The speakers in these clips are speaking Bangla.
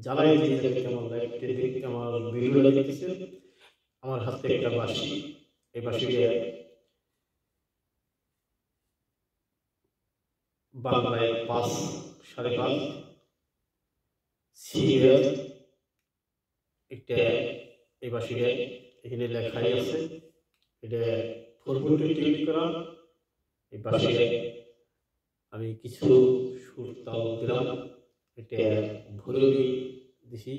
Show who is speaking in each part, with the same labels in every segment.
Speaker 1: জ্বালাই দিয়ে যাবে কেমন লাইভটি দেখতে আমার ভিডিওটা দেখতেছেন। আমার হাতে একটা বাঁশি, এই বাঁশিটা বাংলায় 5 5.5 সিরিয়াল একটা এই বাঁশিটা এখানে লেখাই আছে। এটা 440 টিউন করা এই বাঁশিটা আমি কিছু সুর তাল দিলাম। এটা ভৈরবী দিছি।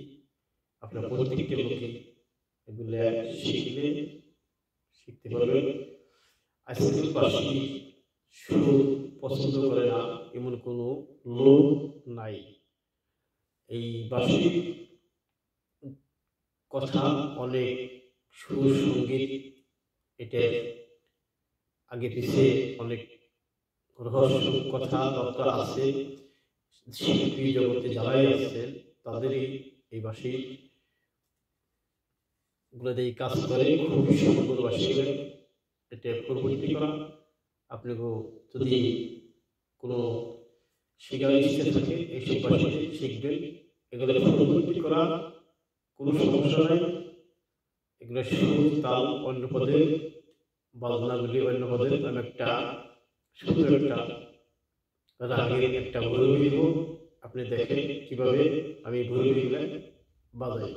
Speaker 1: আপনার প্রত্যেকটা লোকে এগুলো শিখতে পারবেন। আজকের বাঁশি সুর পছন্দ করে না এমন কোনো লোক নাই। এই বাঁশির কথা অনেক সুর সঙ্গীত, এটার আগে পিছিয়ে অনেক রহস্য কথা বার্তা আছে। শিল্পী জগতে যারাই আছেন তাদেরই এই বাঁশি গুলো দিয়ে কাজ করে, খুবই সুন্দর বাঁশি। এটা পরবর্তী করা আপনাকে যদি কোনো শিখার ইচ্ছে থাকে এইসব বাঁশি শিখবেন। এগুলো পরবর্তী করা কোনো সমস্যা নাই। এগুলো সুর তাল অন্য পদে বাজনাগুলি অন্য পদে আমি একটা সুন্দর একটা রাগের একটা ভৈরবী দিব। আপনি দেখেন কিভাবে আমি ভৈরবীগুলো বাজাই।